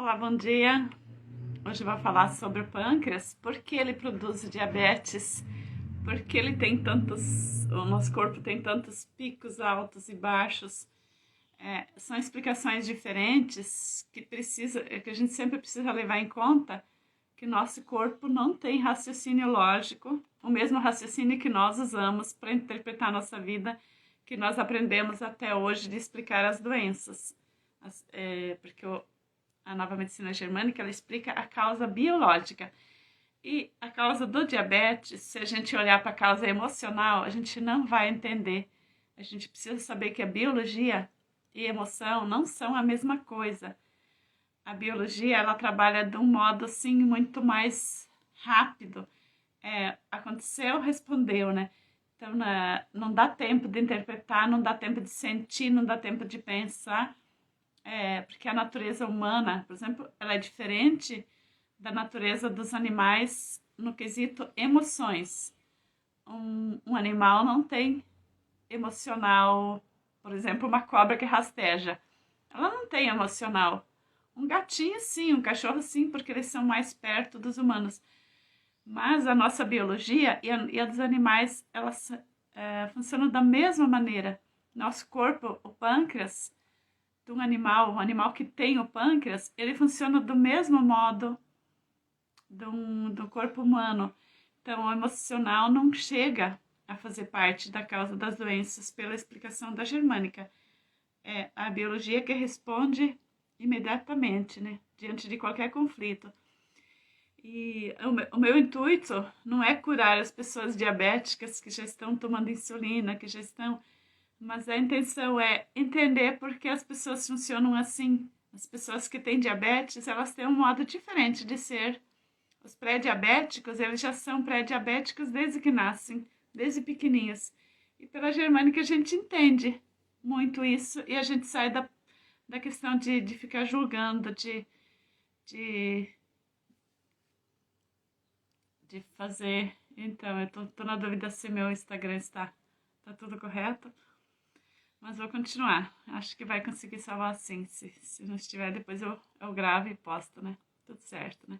Olá, bom dia. Hoje eu vou falar sobre o pâncreas, por que ele produz diabetes, por que ele tem o nosso corpo tem tantos picos altos e baixos. São explicações diferentes que a gente sempre precisa levar em conta que nosso corpo não tem raciocínio lógico, o mesmo raciocínio que nós usamos para interpretar a nossa vida, que nós aprendemos até hoje de explicar as doenças. Porque a nova medicina germânica, ela explica a causa biológica. E a causa do diabetes, se a gente olhar para a causa emocional, a gente não vai entender. A gente precisa saber que a biologia e emoção não são a mesma coisa. A biologia, ela trabalha de um modo, assim, muito mais rápido. Aconteceu, respondeu, né? Então, não dá tempo de interpretar, não dá tempo de sentir, não dá tempo de pensar. Porque a natureza humana, por exemplo, ela é diferente da natureza dos animais no quesito emoções. Um animal não tem emocional, por exemplo, uma cobra que rasteja. Ela não tem emocional. Um gatinho sim, um cachorro sim, porque eles são mais perto dos humanos. Mas a nossa biologia e a dos animais, elas funcionam da mesma maneira. Nosso corpo, o pâncreas, de um animal que tem o pâncreas, ele funciona do mesmo modo do corpo humano. Então, o emocional não chega a fazer parte da causa das doenças pela explicação da germânica. É a biologia que responde imediatamente, né, diante de qualquer conflito. E o meu intuito não é curar as pessoas diabéticas que já estão tomando insulina, que já estão... Mas a intenção é entender por que as pessoas funcionam assim. As pessoas que têm diabetes, elas têm um modo diferente de ser. Os pré-diabéticos, eles já são pré-diabéticos desde que nascem, desde pequeninhos. E pela germânica a gente entende muito isso e a gente sai da questão de ficar julgando, de fazer... Então, eu tô na dúvida se meu Instagram tá tudo correto. Mas vou continuar. Acho que vai conseguir salvar assim. Se não estiver, depois eu gravo e posto, né? Tudo certo, né?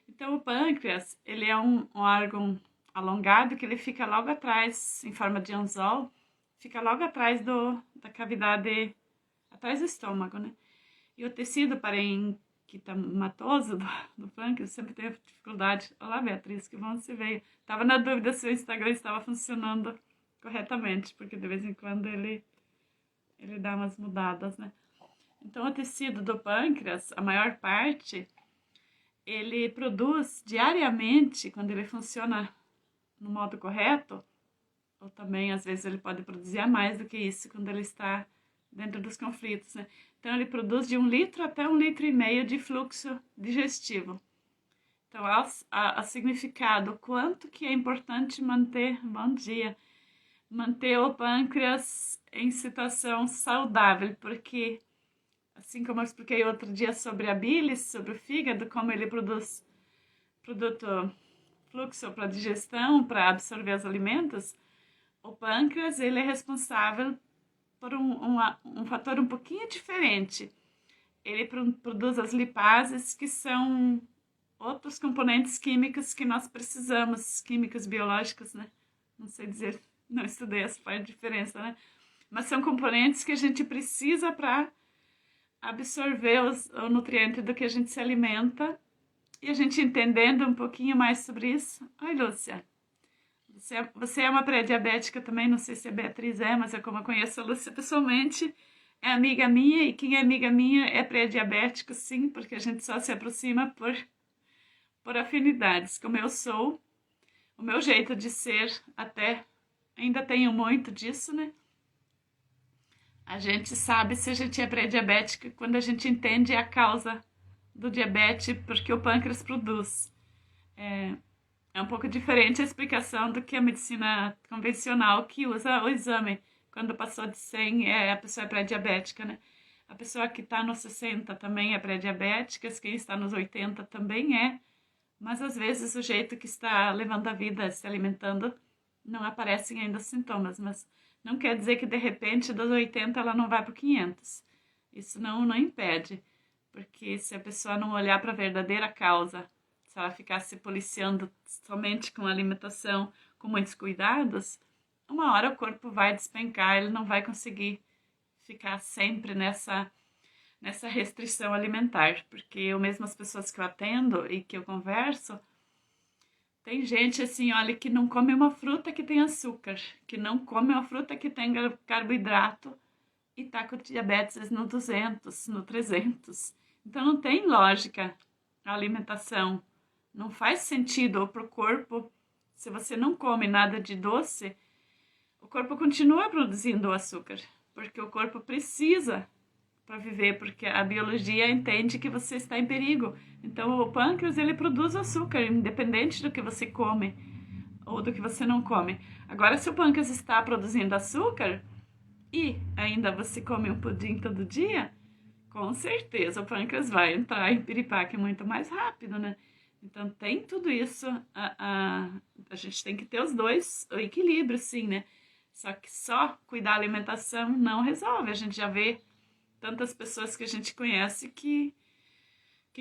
Então, o pâncreas, ele é um órgão alongado que ele fica logo atrás, em forma de anzol, fica logo atrás da cavidade, atrás do estômago, né? E o tecido parenquimatóso do pâncreas sempre tem dificuldade. Olá, Beatriz, que bom você veio. Tava na dúvida se o Instagram estava funcionando corretamente, porque de vez em quando ele dá umas mudadas, né? Então, o tecido do pâncreas, a maior parte, ele produz diariamente, quando ele funciona no modo correto, ou também, às vezes, ele pode produzir a mais do que isso, quando ele está dentro dos conflitos, né? Então, ele produz de 1 litro até 1,5 litro de fluxo digestivo. Então, a significado, o quanto que é importante manter, bom dia, manter o pâncreas em situação saudável, porque, assim como eu expliquei outro dia sobre a bilis, sobre o fígado, como ele produz fluxo para digestão, para absorver os alimentos, o pâncreas ele é responsável por um fator um pouquinho diferente. Ele produz as lipases, que são outros componentes químicos que nós precisamos, químicos biológicos, né? Não sei dizer, não estudei essa parte de diferença, né? Mas são componentes que a gente precisa para absorver o nutriente do que a gente se alimenta. E a gente entendendo um pouquinho mais sobre isso... Oi, Lúcia. Você é uma pré-diabética também, não sei se a Beatriz mas como eu conheço a Lúcia pessoalmente, é amiga minha, e quem é amiga minha é pré-diabético, sim, porque a gente só se aproxima por afinidades. Como eu sou, o meu jeito de ser, até ainda tenho muito disso, né? A gente sabe se a gente é pré-diabética quando a gente entende a causa do diabetes, porque o pâncreas produz. É um pouco diferente a explicação do que a medicina convencional, que usa o exame. Quando passou de 100, a pessoa é pré-diabética, né? A pessoa que está nos 60 também é pré-diabética, quem está nos 80 também é. Mas às vezes o jeito que está levando a vida, se alimentando, não aparecem ainda os sintomas. Mas não quer dizer que de repente dos 80 ela não vai para 500. Isso não impede. Porque se a pessoa não olhar para a verdadeira causa, se ela ficar se policiando somente com a alimentação, com muitos cuidados, uma hora o corpo vai despencar, ele não vai conseguir ficar sempre nessa restrição alimentar. Porque eu mesmo, as pessoas que eu atendo e que eu converso, tem gente assim, olha, que não come uma fruta que tem açúcar, que não come uma fruta que tem carboidrato e tá com diabetes no 200, no 300. Então não tem lógica a alimentação. Não faz sentido para o corpo, se você não come nada de doce, o corpo continua produzindo o açúcar, porque o corpo precisa para viver, porque a biologia entende que você está em perigo. Então o pâncreas, ele produz açúcar, independente do que você come ou do que você não come. Agora, se o pâncreas está produzindo açúcar e ainda você come um pudim todo dia, com certeza o pâncreas vai entrar em piripaque muito mais rápido, né? Então tem tudo isso, a gente tem que ter os dois, o equilíbrio, sim, né? Só que só cuidar da alimentação não resolve. A gente já vê tantas pessoas que a gente conhece que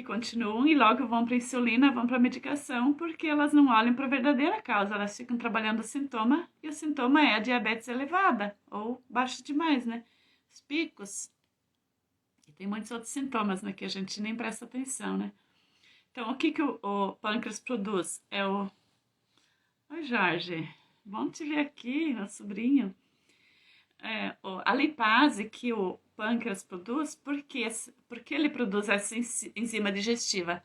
continuam e logo vão para insulina, vão para medicação, porque elas não olham para a verdadeira causa, elas ficam trabalhando o sintoma, e o sintoma é a diabetes elevada, ou baixa demais, né? Os picos. E tem muitos outros sintomas, né, que a gente nem presta atenção, né? Então, o que o pâncreas produz? Oi, Jorge, bom te ver aqui, meu sobrinho. A lipase que o pâncreas produz, porque ele produz essa enzima digestiva.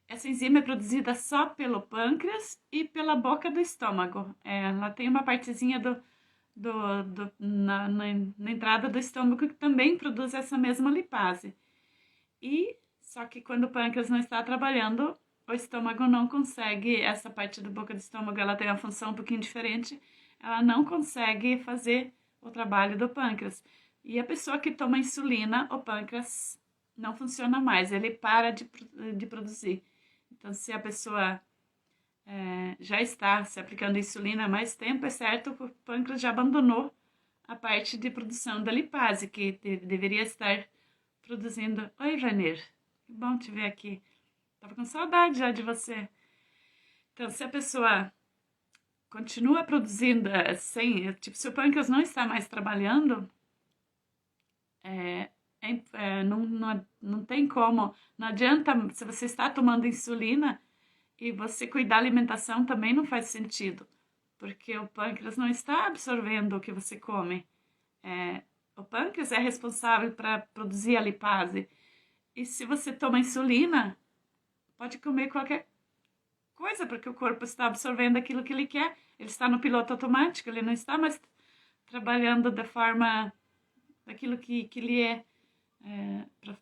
Essa enzima é produzida só pelo pâncreas e pela boca do estômago. Ela tem uma partezinha na entrada do estômago que também produz essa mesma lipase. Só que quando o pâncreas não está trabalhando, o estômago não consegue, essa parte da boca do estômago, ela tem uma função um pouquinho diferente, ela não consegue fazer o trabalho do pâncreas. E a pessoa que toma insulina, o pâncreas não funciona mais, ele para de produzir. Então, se a pessoa já está se aplicando insulina há mais tempo, é certo que o pâncreas já abandonou a parte de produção da lipase, que deveria estar produzindo. Oi, Janeiro, que bom te ver aqui. Tava com saudade já de você. Então, se a pessoa continua produzindo se o pâncreas não está mais trabalhando, não tem como, não adianta, se você está tomando insulina e você cuidar da alimentação também não faz sentido, porque o pâncreas não está absorvendo o que você come. O pâncreas é responsável para produzir a lipase, e se você toma insulina, pode comer qualquer coisa, porque o corpo está absorvendo aquilo que ele quer, ele está no piloto automático, ele não está mais trabalhando da forma daquilo que ele é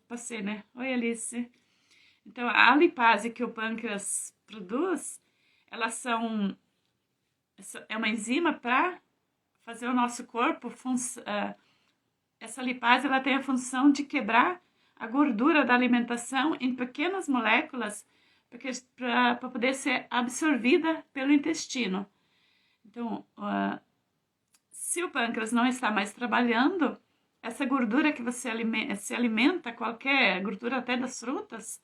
para ser, né? Oi, Alice. Então, a lipase que o pâncreas produz, é uma enzima para fazer o nosso corpo, essa lipase, ela tem a função de quebrar a gordura da alimentação em pequenas moléculas para poder ser absorvida pelo intestino. Então, se o pâncreas não está mais trabalhando, essa gordura que você se alimenta, qualquer gordura até das frutas,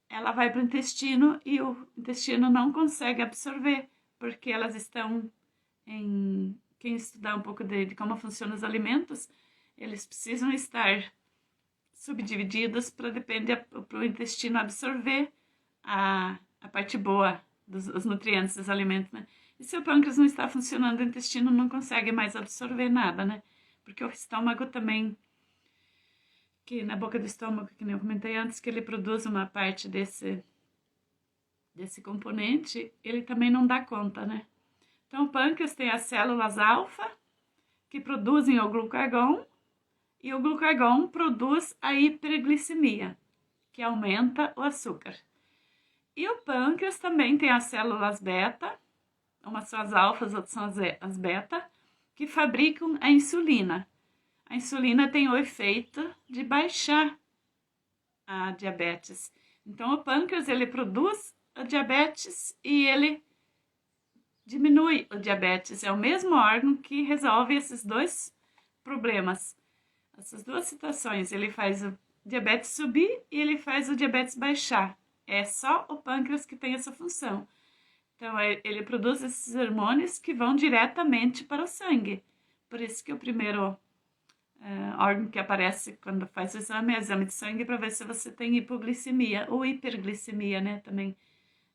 ela vai para o intestino e o intestino não consegue absorver, porque elas estão quem estudar um pouco de como funcionam os alimentos, eles precisam estar subdivididos para o intestino absorver a parte boa dos nutrientes dos alimentos, né? E se o pâncreas não está funcionando, o intestino não consegue mais absorver nada, né? Porque o estômago também, que na boca do estômago, que nem eu comentei antes, que ele produz uma parte desse componente, ele também não dá conta, né? Então o pâncreas tem as células alfa, que produzem o glucagon, e o glucagon produz a hiperglicemia, que aumenta o açúcar. E o pâncreas também tem as células beta, umas são as alfas, outras são as beta, que fabricam a insulina. A insulina tem o efeito de baixar a diabetes. Então, o pâncreas, ele produz a diabetes e ele diminui o diabetes. É o mesmo órgão que resolve esses dois problemas, essas duas situações. Ele faz diabetes subir e ele faz o diabetes baixar. É só o pâncreas que tem essa função. Então, ele produz esses hormônios que vão diretamente para o sangue. Por isso que o primeiro órgão que aparece quando faz o exame é o exame de sangue para ver se você tem hipoglicemia ou hiperglicemia, né? Também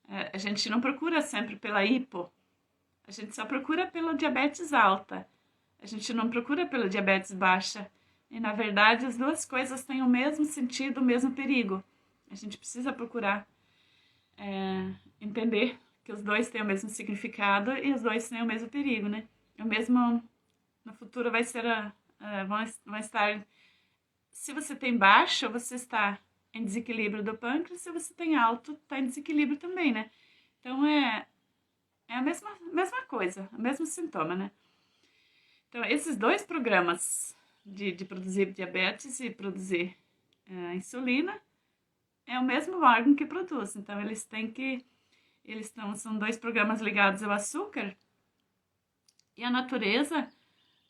a gente não procura sempre pela hipo, a gente só procura pela diabetes alta. A gente não procura pela diabetes baixa. E, na verdade, as duas coisas têm o mesmo sentido, o mesmo perigo. A gente precisa procurar entender que os dois têm o mesmo significado e os dois têm o mesmo perigo, né? O mesmo, no futuro vai ser vão estar, se você tem baixo, você está em desequilíbrio do pâncreas, se você tem alto, está em desequilíbrio também, né? Então, é a mesma coisa, o mesmo sintoma, né? Então, esses dois programas de produzir diabetes e produzir insulina é o mesmo órgão que produz. Então, são dois programas ligados ao açúcar e a natureza,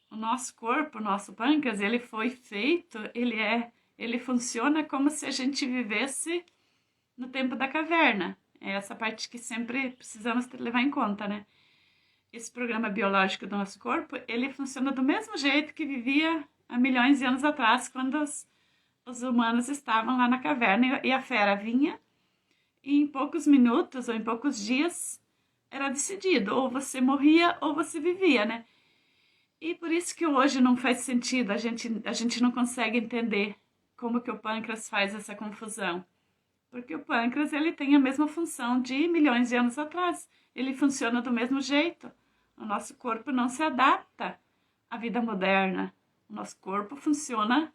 o nosso corpo, o nosso pâncreas, ele foi feito, ele funciona como se a gente vivesse no tempo da caverna. É essa parte que sempre precisamos levar em conta, né? Esse programa biológico do nosso corpo, ele funciona do mesmo jeito que vivia há milhões de anos atrás, quando os humanos estavam lá na caverna e a fera vinha e em poucos minutos ou em poucos dias era decidido, ou você morria ou você vivia, né? E por isso que hoje não faz sentido, a gente não consegue entender como que o pâncreas faz essa confusão. Porque o pâncreas, ele tem a mesma função de milhões de anos atrás. Ele funciona do mesmo jeito. O nosso corpo não se adapta à vida moderna. O nosso corpo funciona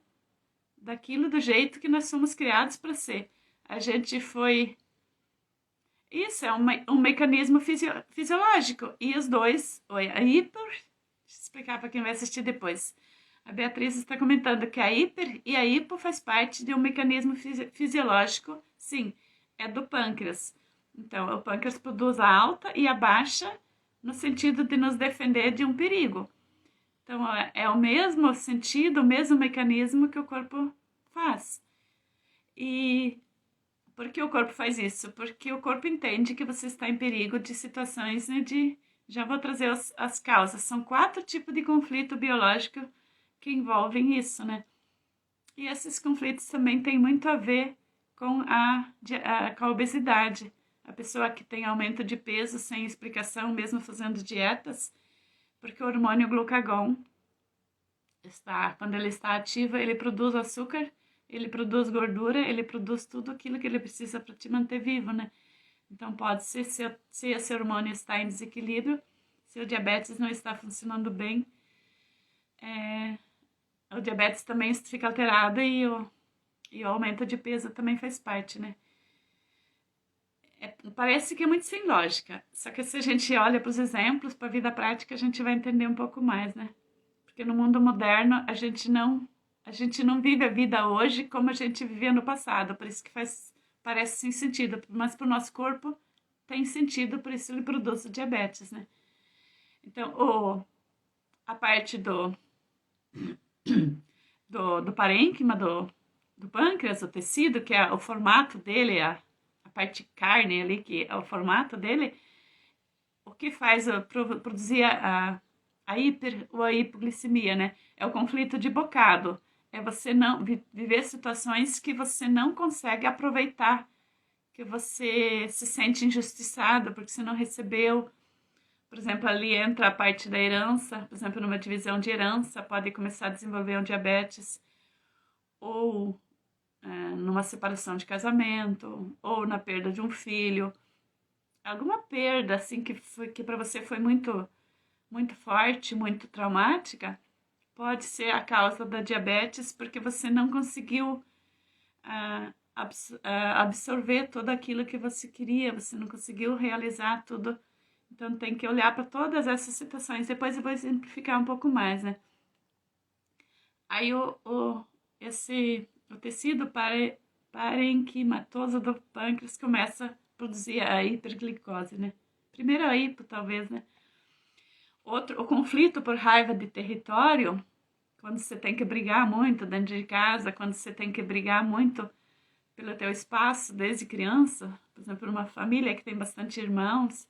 do jeito que nós somos criados para ser. A gente foi... Isso é um mecanismo fisiológico. E os dois... Deixa eu explicar para quem vai assistir depois. A Beatriz está comentando que a hiper e a hipo faz parte de um mecanismo fisiológico, sim, é do pâncreas. Então, o pâncreas produz a alta e a baixa no sentido de nos defender de um perigo. Então, é o mesmo sentido, o mesmo mecanismo que o corpo faz. E por que o corpo faz isso? Porque o corpo entende que você está em perigo de situações, né, Já vou trazer as causas. São 4 tipos de conflito biológico que envolvem isso, né? E esses conflitos também têm muito a ver com com a obesidade. A pessoa que tem aumento de peso sem explicação, mesmo fazendo dietas, porque o hormônio glucagon, quando ele está ativo, ele produz açúcar, ele produz gordura, ele produz tudo aquilo que ele precisa para te manter vivo, né? Então, pode ser, se esse hormônio está em desequilíbrio, se o diabetes não está funcionando bem, o diabetes também fica alterado e o aumento de peso também faz parte, né? Parece que é muito sem lógica, só que se a gente olha para os exemplos, para a vida prática, a gente vai entender um pouco mais, né? Porque no mundo moderno, a gente não vive a vida hoje como a gente vivia no passado, por isso que parece sem sentido, mas para o nosso corpo tem sentido, por isso ele produz o diabetes, né? Então, a parte do parênquima do pâncreas, o tecido, que é o formato dele, a parte carne ali, que é o formato dele, o que faz produzir a hiper ou a hipoglicemia, né? É o conflito de bocado. É você não viver situações que você não consegue aproveitar, que você se sente injustiçado porque você não recebeu. Por exemplo, ali entra a parte da herança, por exemplo, numa divisão de herança, pode começar a desenvolver um diabetes, ou numa separação de casamento, ou na perda de um filho. Alguma perda, assim, que para você foi muito, muito forte, muito traumática, pode ser a causa da diabetes, porque você não conseguiu absorver tudo aquilo que você queria, você não conseguiu realizar tudo. Então, tem que olhar para todas essas situações. Depois eu vou simplificar um pouco mais, né? Aí, o tecido parenquimatoso do pâncreas começa a produzir a hiperglicose, né? Primeiro a hipo, talvez, né? O conflito por raiva de território, quando você tem que brigar muito dentro de casa, quando você tem que brigar muito pelo teu espaço desde criança, por exemplo, uma família que tem bastante irmãos,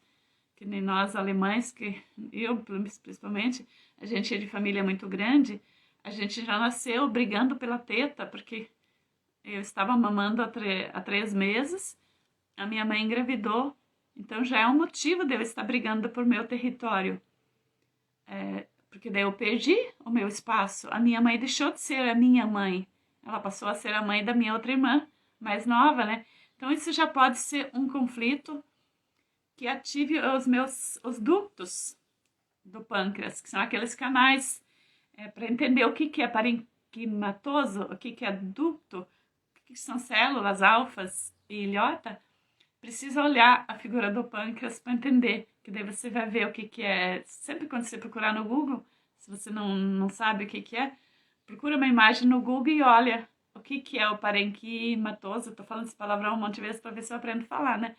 que nem nós alemães, que eu principalmente, a gente é de família muito grande, a gente já nasceu brigando pela teta, porque eu estava mamando há 3 meses, a minha mãe engravidou, então já é um motivo de eu estar brigando por meu território. Porque daí eu perdi o meu espaço. A minha mãe deixou de ser a minha mãe. Ela passou a ser a mãe da minha outra irmã, mais nova, né? Então isso já pode ser um conflito que ative os ductos do pâncreas, que são aqueles canais para entender o que é parenquimatoso, o que é ducto, o que são células alfas e ilhota. Precisa olhar a figura do pâncreas para entender, que daí você vai ver o que é. Sempre quando você procurar no Google, se você não sabe o que é, procura uma imagem no Google e olha o que é o parenquimatoso. Estou falando esse palavrão um monte de vezes para ver se eu aprendo a falar, né?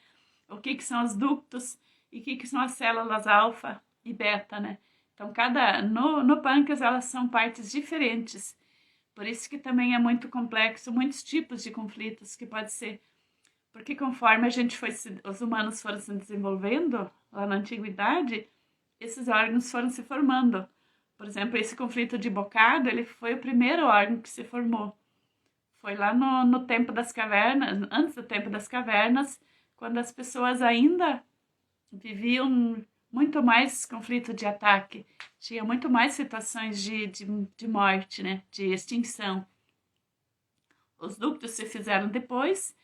O que são os ductos e o que são as células alfa e beta, né? Então, no pâncreas elas são partes diferentes. Por isso que também é muito complexo, muitos tipos de conflitos que pode ser. Porque conforme os humanos foram se desenvolvendo lá na antiguidade, esses órgãos foram se formando. Por exemplo, esse conflito de bocado, ele foi o primeiro órgão que se formou. Foi lá no tempo das cavernas, antes do tempo das cavernas, quando as pessoas ainda viviam muito mais conflito de ataque, tinha muito mais situações de morte, né? De extinção. Os ductos se fizeram depois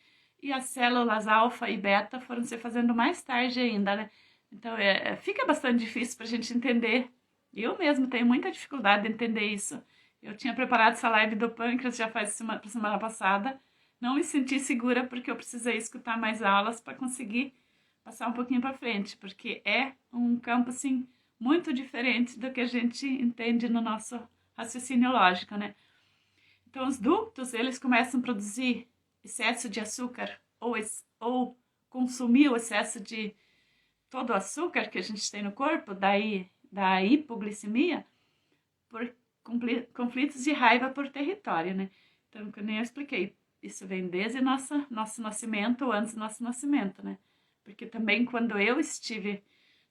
e as células alfa e beta foram se fazendo mais tarde ainda, né? Então fica bastante difícil para a gente entender. Eu mesmo tenho muita dificuldade de entender isso. Eu tinha preparado essa live do pâncreas já faz semana passada. Não me senti segura porque eu precisei escutar mais aulas para conseguir passar um pouquinho para frente, porque é um campo assim muito diferente do que a gente entende no nosso raciocínio lógico, né? Então os ductos, eles começam a produzir excesso de açúcar ou consumir o excesso de todo o açúcar que a gente tem no corpo, daí da hipoglicemia, por conflitos de raiva por território, né? Então, como eu expliquei, isso vem desde nosso nascimento, ou antes do nosso nascimento, né? Porque também quando eu estive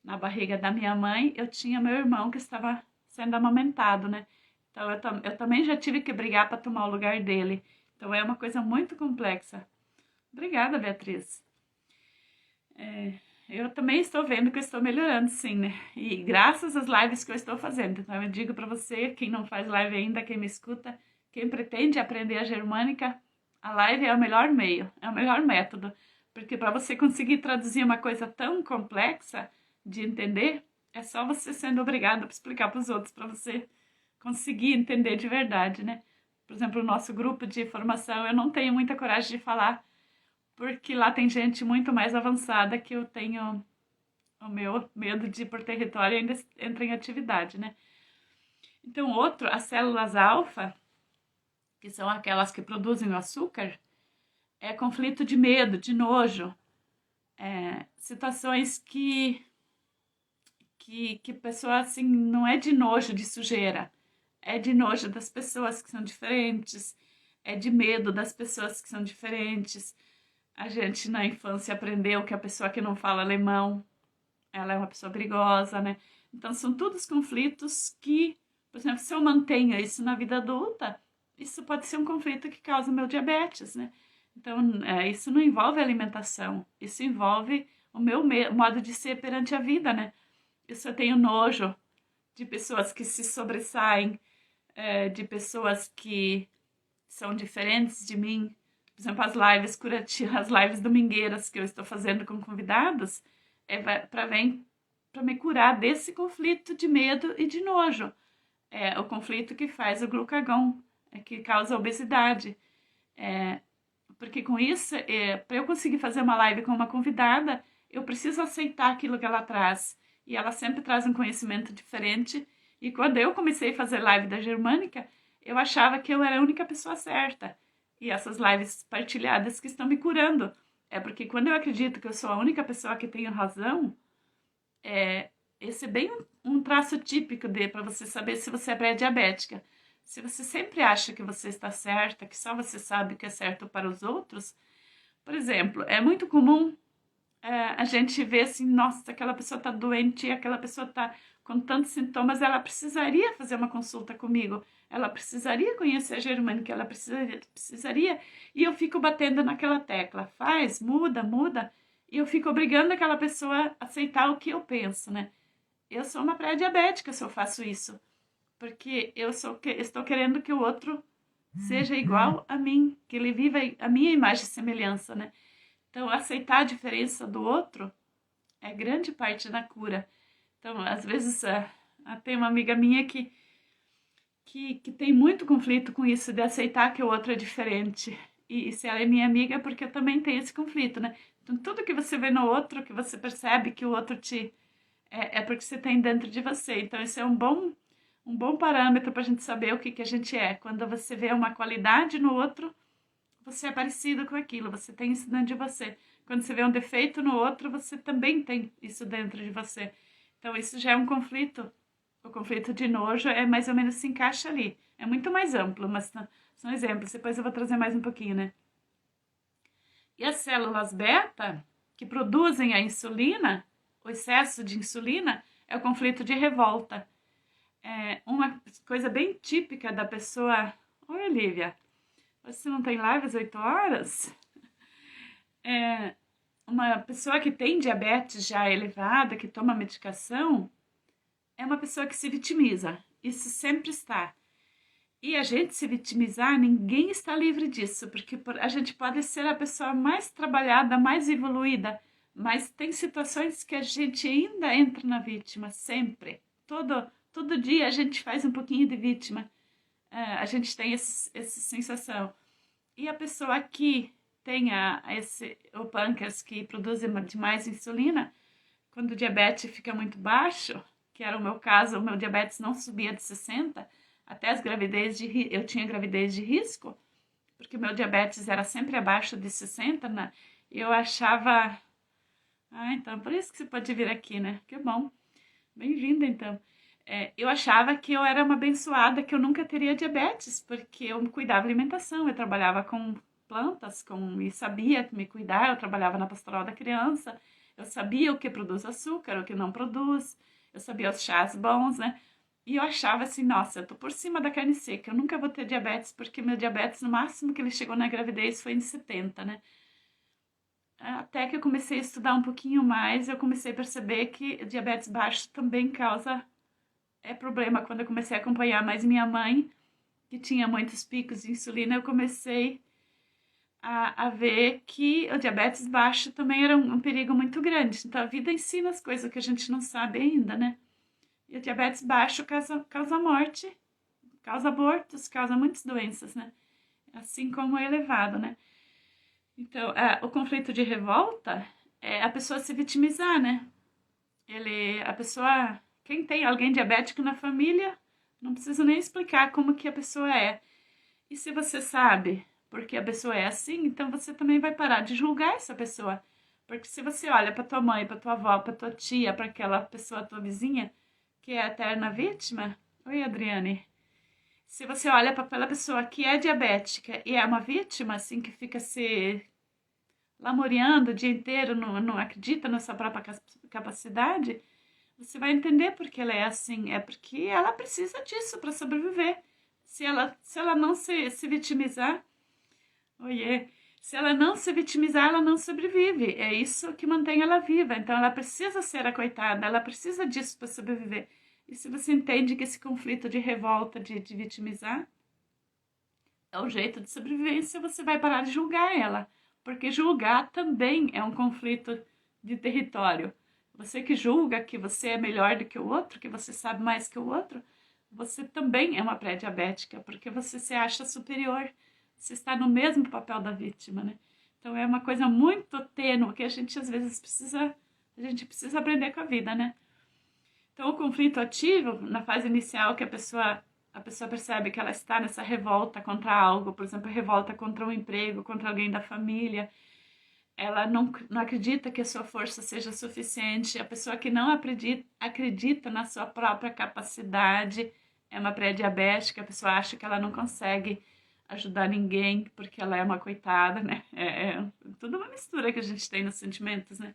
na barriga da minha mãe, eu tinha meu irmão que estava sendo amamentado, né? Então eu também já tive que brigar para tomar o lugar dele. Então é uma coisa muito complexa. Obrigada, Beatriz. Eu também estou vendo que eu estou melhorando, sim, né? E graças às lives que eu estou fazendo. Então eu digo para você, quem não faz live ainda, quem me escuta, quem pretende aprender a germânica, a live é o melhor meio, é o melhor método. Porque para você conseguir traduzir uma coisa tão complexa de entender, é só você sendo obrigado a explicar para os outros, para você conseguir entender de verdade, né? Por exemplo, o nosso grupo de formação, eu não tenho muita coragem de falar, porque lá tem gente muito mais avançada que eu tenho o meu medo de ir por território ainda entra em atividade, né? Então, as células alfa, que são aquelas que produzem o açúcar, é conflito de medo, de nojo, situações que pessoa assim, não é de nojo de sujeira, é de nojo das pessoas que são diferentes, é de medo das pessoas que são diferentes. A gente na infância aprendeu que a pessoa que não fala alemão, ela é uma pessoa perigosa, né? Então são todos conflitos que, por exemplo, se eu mantenho isso na vida adulta, isso pode ser um conflito que causa o meu diabetes, né? Então isso não envolve alimentação, isso envolve o meu modo de ser perante a vida, né? Eu tenho nojo de pessoas que se sobressaem, de pessoas que são diferentes de mim. Por exemplo, as lives curativas, as lives domingueiras que eu estou fazendo com convidados, para me curar desse conflito de medo e de nojo. É o conflito que faz o glucagon, que causa obesidade. Porque com isso, para eu conseguir fazer uma live com uma convidada, eu preciso aceitar aquilo que ela traz. E ela sempre traz um conhecimento diferente. E quando eu comecei a fazer live da Germânica, eu achava que eu era a única pessoa certa. E essas lives partilhadas que estão me curando. É porque quando eu acredito que eu sou a única pessoa que tem razão, esse é bem um traço típico para você saber se você é pré-diabética. Se você sempre acha que você está certa, que só você sabe o que é certo para os outros, por exemplo, é muito comum a gente ver assim, nossa, aquela pessoa está doente, aquela pessoa está com tantos sintomas, ela precisaria fazer uma consulta comigo, ela precisaria conhecer a Germânica, ela precisaria, e eu fico batendo naquela tecla, faz, muda, muda, e eu fico obrigando aquela pessoa a aceitar o que eu penso, né? Eu sou uma pré-diabética se eu faço isso, porque estou querendo que o outro seja igual a mim, que ele viva a minha imagem e semelhança, né? Então, aceitar a diferença do outro é grande parte da cura. Então, às vezes, tem uma amiga minha que tem muito conflito com isso de aceitar que o outro é diferente. E se ela é minha amiga, é porque eu também tenho esse conflito, né? Então, tudo que você vê no outro, que você percebe que o outro é porque você tem dentro de você. Então, esse é um bom parâmetro para a gente saber o que a gente é. Quando você vê uma qualidade no outro, você é parecido com aquilo, você tem isso dentro de você. Quando você vê um defeito no outro, você também tem isso dentro de você. Então, isso já é um conflito. O conflito de nojo é mais ou menos se encaixa ali. É muito mais amplo, mas são exemplos. Depois eu vou trazer mais um pouquinho, né? E as células beta, que produzem a insulina, o excesso de insulina, é o conflito de revolta. É uma coisa bem típica da pessoa... Oi, Olivia. Você não tem live às 8 horas? Uma pessoa que tem diabetes já elevada, que toma medicação, é uma pessoa que se vitimiza. Isso sempre está. E a gente se vitimizar, ninguém está livre disso, porque a gente pode ser a pessoa mais trabalhada, mais evoluída, mas tem situações que a gente ainda entra na vítima, sempre. Todo dia a gente faz um pouquinho de vítima. A gente tem essa sensação. E a pessoa que tem o pâncreas que produz demais insulina, quando o diabetes fica muito baixo, que era o meu caso, o meu diabetes não subia de 60, até as gravidez eu tinha gravidez de risco, porque o meu diabetes era sempre abaixo de 60, né? E eu achava... então, por isso que você pode vir aqui, né? Que bom. Bem-vinda, então. Eu achava que eu era uma abençoada, que eu nunca teria diabetes, porque eu me cuidava da alimentação, eu trabalhava com plantas, e sabia me cuidar, eu trabalhava na pastoral da criança, eu sabia o que produz açúcar, o que não produz, eu sabia os chás bons, né? E eu achava assim, nossa, eu tô por cima da carne seca, eu nunca vou ter diabetes, porque meu diabetes, no máximo que ele chegou na gravidez foi em 70, né? Até que eu comecei a estudar um pouquinho mais, eu comecei a perceber que diabetes baixo também causa problema. Quando eu comecei a acompanhar mais minha mãe, que tinha muitos picos de insulina, eu comecei a ver que o diabetes baixo também era um perigo muito grande. Então a vida ensina as coisas que a gente não sabe ainda, né? E o diabetes baixo causa morte, causa abortos, causa muitas doenças, né? Assim como o elevado, né? Então, o conflito de revolta é a pessoa se vitimizar, né? Quem tem alguém diabético na família, não precisa nem explicar como que a pessoa é. E se você sabe porque a pessoa é assim, então você também vai parar de julgar essa pessoa. Porque se você olha para tua mãe, para tua avó, para tua tia, para aquela pessoa, tua vizinha, que é a eterna vítima... Oi, Adriane. Se você olha para aquela pessoa que é diabética e é uma vítima, assim, que fica se lamuriando o dia inteiro, não acredita na sua própria capacidade, você vai entender porque ela é assim. É porque ela precisa disso para sobreviver. Se ela não se vitimizar, oiê, se ela não se vitimizar, ela não sobrevive. É isso que mantém ela viva. Então ela precisa ser a coitada, ela precisa disso para sobreviver. E se você entende que esse conflito de revolta, de vitimizar, é o jeito de sobrevivência, você vai parar de julgar ela. Porque julgar também é um conflito de território. Você que julga que você é melhor do que o outro, que você sabe mais que o outro, você também é uma pré-diabética, porque você se acha superior. Você está no mesmo papel da vítima, né? Então é uma coisa muito tênue que a gente às vezes precisa aprender com a vida, né? Então o conflito ativo, na fase inicial que a pessoa percebe que ela está nessa revolta contra algo, por exemplo, revolta contra um emprego, contra alguém da família, ela não acredita que a sua força seja suficiente, a pessoa que não acredita na sua própria capacidade, é uma pré-diabética, a pessoa acha que ela não consegue ajudar ninguém porque ela é uma coitada, né? É tudo uma mistura que a gente tem nos sentimentos, né?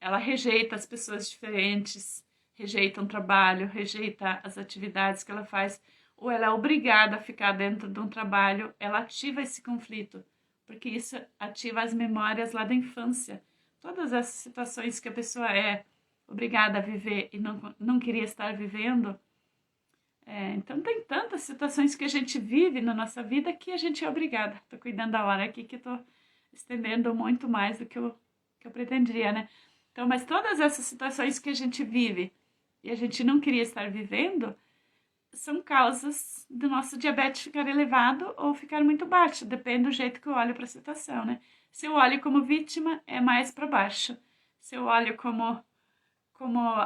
Ela rejeita as pessoas diferentes, rejeita um trabalho, rejeita as atividades que ela faz, ou ela é obrigada a ficar dentro de um trabalho, ela ativa esse conflito, porque isso ativa as memórias lá da infância. Todas essas situações que a pessoa é obrigada a viver e não queria estar vivendo. Então tem tantas situações que a gente vive na nossa vida que a gente é obrigada. Estou cuidando da hora aqui que estou estendendo muito mais do que eu pretendia, né? Então, mas todas essas situações que a gente vive e a gente não queria estar vivendo são causas do nosso diabetes ficar elevado ou ficar muito baixo, depende do jeito que eu olho para a situação, né? Se eu olho como vítima, é mais para baixo. Se eu olho como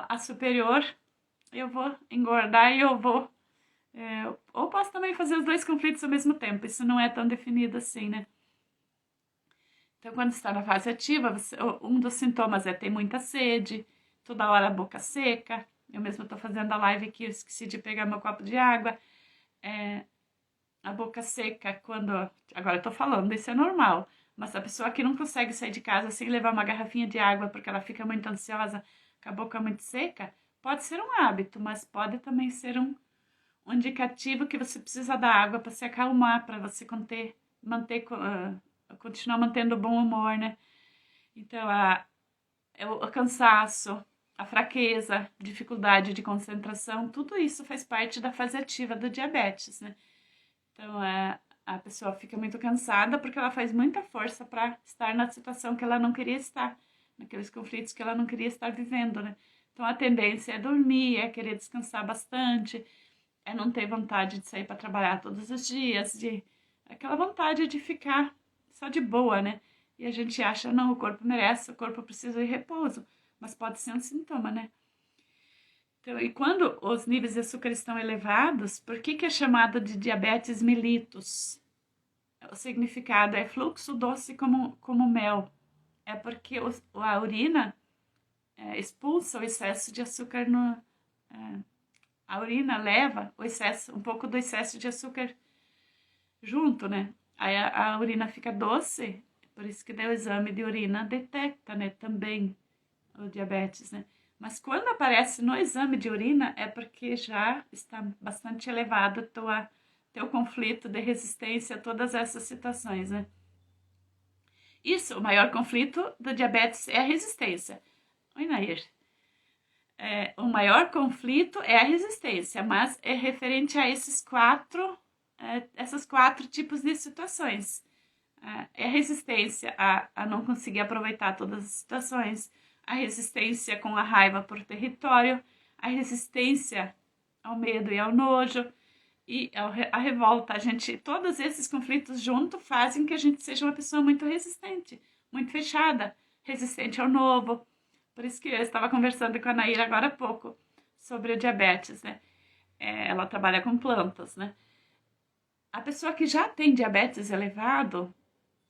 a superior, eu vou engordar e eu vou... ou posso também fazer os dois conflitos ao mesmo tempo, isso não é tão definido assim, né? Então, quando está na fase ativa, um dos sintomas é ter muita sede, toda hora a boca seca. Eu mesmo estou fazendo a live aqui, eu esqueci de pegar meu copo de água. A boca seca, quando... Agora eu estou falando, isso é normal. Mas a pessoa que não consegue sair de casa sem levar uma garrafinha de água porque ela fica muito ansiosa, com a boca muito seca, pode ser um hábito, mas pode também ser um indicativo que você precisa da água para se acalmar, para você continuar mantendo o bom humor, né? Então, o cansaço, a fraqueza, dificuldade de concentração, tudo isso faz parte da fase ativa do diabetes, né? Então, a pessoa fica muito cansada porque ela faz muita força para estar na situação que ela não queria estar, naqueles conflitos que ela não queria estar vivendo, né? Então, a tendência é dormir, é querer descansar bastante, é não ter vontade de sair para trabalhar todos os dias, aquela vontade de ficar só de boa, né? E a gente acha, não, o corpo merece, o corpo precisa de repouso, mas pode ser um sintoma, né? Então, e quando os níveis de açúcar estão elevados, por que é chamado de diabetes mellitus? O significado é fluxo doce como mel. É porque a urina expulsa o excesso de açúcar a urina leva um pouco do excesso de açúcar junto, né? Aí a urina fica doce, por isso que daí o exame de urina detecta, né, também o diabetes, né? Mas quando aparece no exame de urina é porque já está bastante elevado teu conflito de resistência a todas essas situações, né? Isso, o maior conflito do diabetes é a resistência. Oi, Nair. O maior conflito é a resistência, mas é referente a essas quatro tipos de situações. É a resistência a não conseguir aproveitar todas as situações, a resistência com a raiva por território, a resistência ao medo e ao nojo e a revolta. Todos esses conflitos juntos fazem que a gente seja uma pessoa muito resistente, muito fechada, resistente ao novo. Por isso que eu estava conversando com a Naira agora há pouco sobre o diabetes, né? Ela trabalha com plantas, né? A pessoa que já tem diabetes elevado,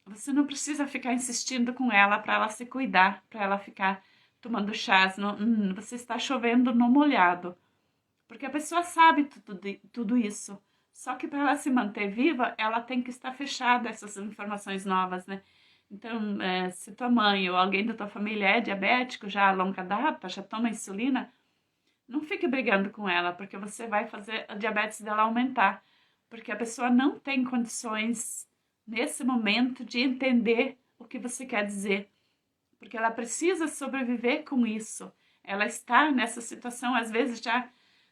você não precisa ficar insistindo com ela para ela se cuidar, para ela ficar tomando chás. Você está chovendo no molhado. Porque a pessoa sabe tudo isso. Só que para ela se manter viva, ela tem que estar fechada a essas informações novas, né? Então, se tua mãe ou alguém da tua família é diabético já a longa data, já toma insulina, não fique brigando com ela, porque você vai fazer a diabetes dela aumentar. Porque a pessoa não tem condições, nesse momento, de entender o que você quer dizer. Porque ela precisa sobreviver com isso. Ela está nessa situação, às vezes já...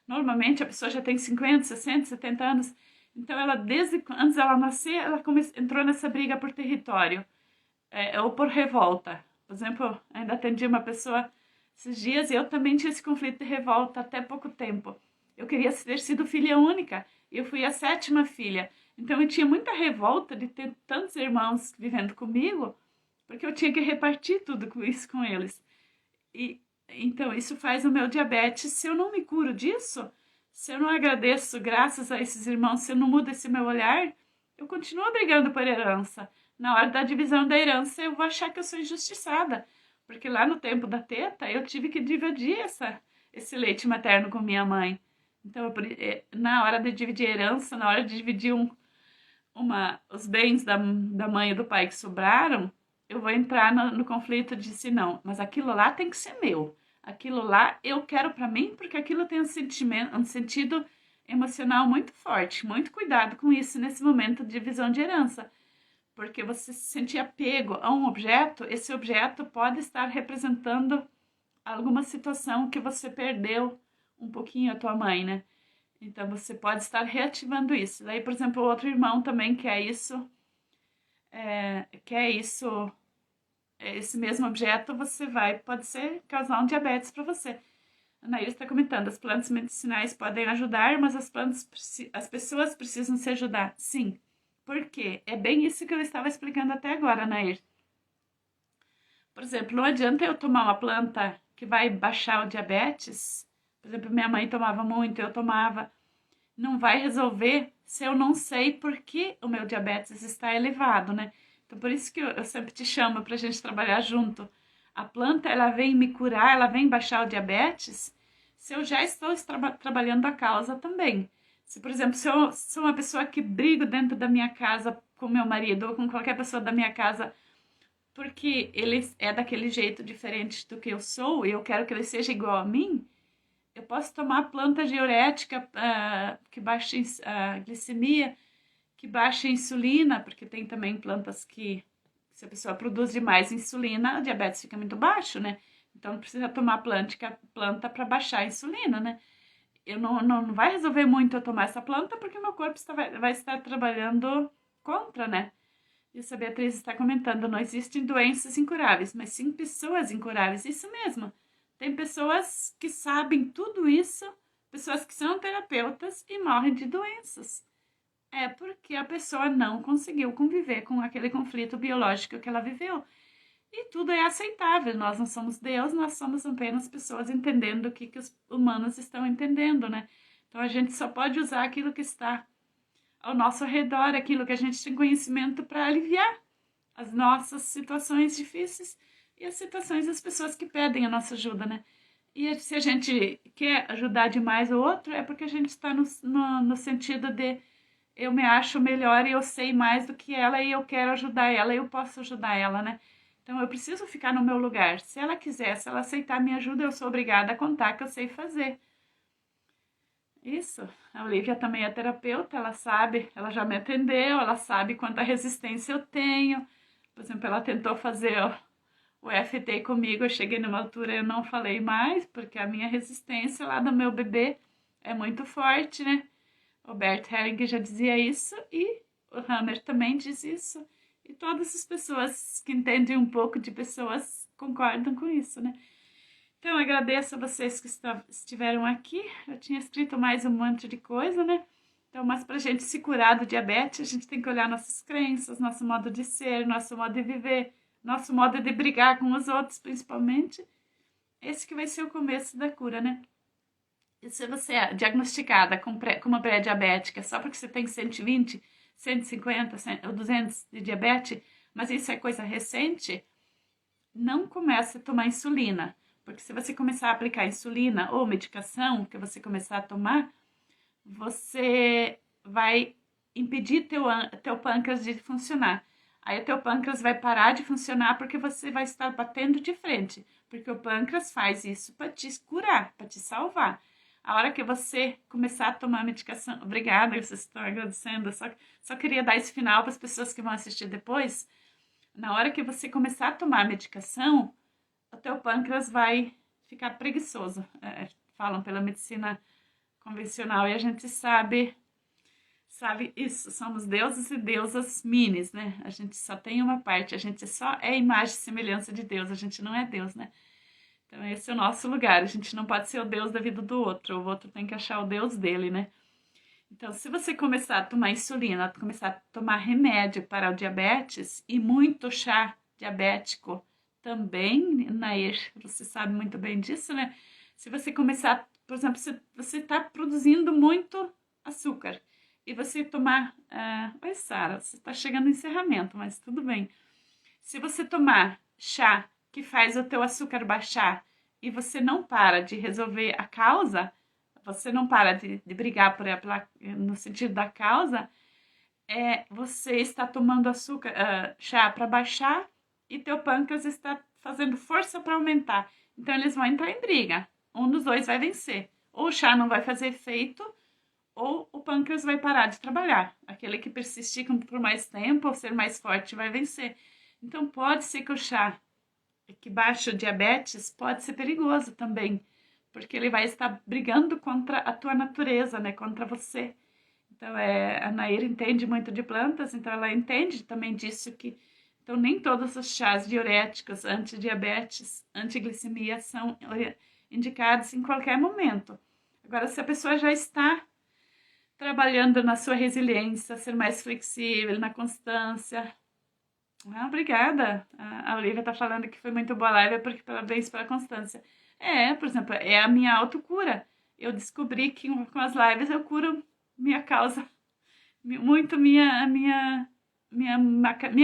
Normalmente a pessoa já tem 50, 60, 70 anos. Então, desde antes dela nascer, ela entrou nessa briga por território. Ou por revolta. Por exemplo, ainda atendi uma pessoa esses dias e eu também tinha esse conflito de revolta até pouco tempo. Eu queria ter sido filha única e eu fui a 7ª filha. Então eu tinha muita revolta de ter tantos irmãos vivendo comigo, porque eu tinha que repartir tudo isso com eles. Então isso faz o meu diabetes, se eu não me curo disso, se eu não agradeço graças a esses irmãos, se eu não mudo esse meu olhar, eu continuo brigando por herança. Na hora da divisão da herança, eu vou achar que eu sou injustiçada. Porque lá no tempo da teta, eu tive que dividir esse leite materno com minha mãe. Então, na hora de dividir a herança, na hora de dividir os bens da mãe e do pai que sobraram, eu vou entrar no conflito de se não, mas aquilo lá tem que ser meu. Aquilo lá eu quero para mim, porque aquilo tem um sentido emocional muito forte. Muito cuidado com isso nesse momento de divisão de herança. Porque você se sentir apego a um objeto, esse objeto pode estar representando alguma situação que você perdeu um pouquinho a tua mãe, né? Então você pode estar reativando isso. Daí, por exemplo, o outro irmão também quer isso, esse mesmo objeto, pode ser causar um diabetes para você. A Nair está comentando, as plantas medicinais podem ajudar, mas as pessoas precisam se ajudar. Sim. Por quê? É bem isso que eu estava explicando até agora, Nair. Por exemplo, não adianta eu tomar uma planta que vai baixar o diabetes. Por exemplo, minha mãe tomava muito, eu tomava. Não vai resolver se eu não sei por que o meu diabetes está elevado, né? Então, por isso que eu sempre te chamo para a gente trabalhar junto. A planta, ela vem me curar, ela vem baixar o diabetes, se eu já estou trabalhando a causa também. Se, por exemplo, se eu sou uma pessoa que brigo dentro da minha casa com meu marido ou com qualquer pessoa da minha casa porque ele é daquele jeito diferente do que eu sou e eu quero que ele seja igual a mim, eu posso tomar planta diurética que baixa a glicemia, que baixa a insulina, porque tem também plantas que, se a pessoa produz demais insulina, o diabetes fica muito baixo, né? Então precisa tomar planta para baixar a insulina, né? Eu não vai resolver muito eu tomar essa planta, porque meu corpo vai estar trabalhando contra, né? Isso a Beatriz está comentando, não existem doenças incuráveis, mas sim pessoas incuráveis. Isso mesmo. Tem pessoas que sabem tudo isso, pessoas que são terapeutas e morrem de doenças. É porque a pessoa não conseguiu conviver com aquele conflito biológico que ela viveu. E tudo é aceitável. Nós não somos Deus, nós somos apenas pessoas entendendo o que os humanos estão entendendo, né? Então a gente só pode usar aquilo que está ao nosso redor, aquilo que a gente tem conhecimento para aliviar as nossas situações difíceis e as situações das pessoas que pedem a nossa ajuda, né? E se a gente quer ajudar demais o outro, é porque a gente está no sentido de eu me acho melhor e eu sei mais do que ela e eu quero ajudar ela e eu posso ajudar ela, né? Então eu preciso ficar no meu lugar. Se ela quiser, se ela aceitar minha ajuda, eu sou obrigada a contar que eu sei fazer. Isso. A Olivia também é terapeuta, ela sabe, ela já me atendeu, ela sabe quanta resistência eu tenho. Por exemplo, ela tentou fazer o FT comigo, eu cheguei numa altura e eu não falei mais, porque a minha resistência lá do meu bebê é muito forte, né? O Bert Helling já dizia isso e o Hammer também diz isso. E todas as pessoas que entendem um pouco de pessoas concordam com isso, né? Então, agradeço a vocês que estiveram aqui. Eu tinha escrito mais um monte de coisa, né? Então, mas para a gente se curar do diabetes, a gente tem que olhar nossas crenças, nosso modo de ser, nosso modo de viver, nosso modo de brigar com os outros, principalmente. Esse que vai ser o começo da cura, né? E se você é diagnosticada com uma pré-diabética só porque você tem 120, 150 ou 200 de diabetes, mas isso é coisa recente, não comece a tomar insulina. Porque se você começar a aplicar insulina ou medicação que você começar a tomar, você vai impedir teu pâncreas de funcionar. Aí o teu pâncreas vai parar de funcionar porque você vai estar batendo de frente. Porque o pâncreas faz isso para te curar, para te salvar. A hora que você começar a tomar medicação... Obrigada, vocês estão agradecendo. Só queria dar esse final para as pessoas que vão assistir depois. Na hora que você começar a tomar a medicação, o teu pâncreas vai ficar preguiçoso. Falam pela medicina convencional e a gente sabe isso. Somos deuses e deusas minis, né? A gente só tem uma parte, a gente só é imagem e semelhança de Deus, a gente não é Deus, né? Então esse é o nosso lugar, a gente não pode ser o Deus da vida do outro, o outro tem que achar o Deus dele, né? Então, se você começar a tomar insulina, começar a tomar remédio para o diabetes e muito chá diabético também, Nair, você sabe muito bem disso, né? Se você começar, por exemplo, se você está produzindo muito açúcar e você tomar... Oi, Sara, você está chegando no encerramento, mas tudo bem. Se você tomar chá que faz o teu açúcar baixar e você não para de resolver a causa, você não para de brigar no sentido da causa, você está tomando açúcar, chá para baixar e teu pâncreas está fazendo força para aumentar. Então eles vão entrar em briga. Um dos dois vai vencer. Ou o chá não vai fazer efeito, ou o pâncreas vai parar de trabalhar. Aquele que persistir por mais tempo ou ser mais forte vai vencer. Então pode ser que o chá que baixa o diabetes pode ser perigoso também, porque ele vai estar brigando contra a tua natureza, né? Contra você. Então, a Nair entende muito de plantas, então ela entende também disso que... Então, nem todos os chás diuréticos, antidiabetes, antiglicemia são indicados em qualquer momento. Agora, se a pessoa já está trabalhando na sua resiliência, ser mais flexível, na constância... obrigada. A Olivia está falando que foi muito boa a live, porque parabéns pela constância. Por exemplo, é a minha autocura. Eu descobri que com as lives eu curo minha causa, muito minha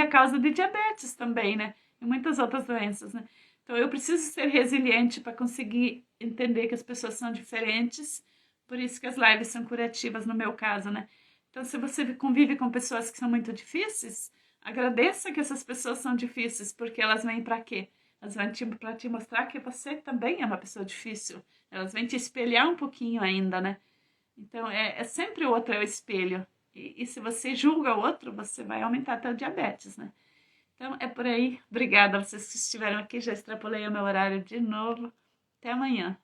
causa de diabetes também, né? E muitas outras doenças, né? Então eu preciso ser resiliente para conseguir entender que as pessoas são diferentes, por isso que as lives são curativas no meu caso, né? Então se você convive com pessoas que são muito difíceis, agradeça que essas pessoas são difíceis, porque elas vêm para quê? Elas vêm para te mostrar que você também é uma pessoa difícil. Elas vêm te espelhar um pouquinho ainda, né? Então, sempre o outro é o espelho. E se você julga o outro, você vai aumentar teu diabetes, né? Então, é por aí. Obrigada a vocês que estiveram aqui. Já extrapolei o meu horário de novo. Até amanhã.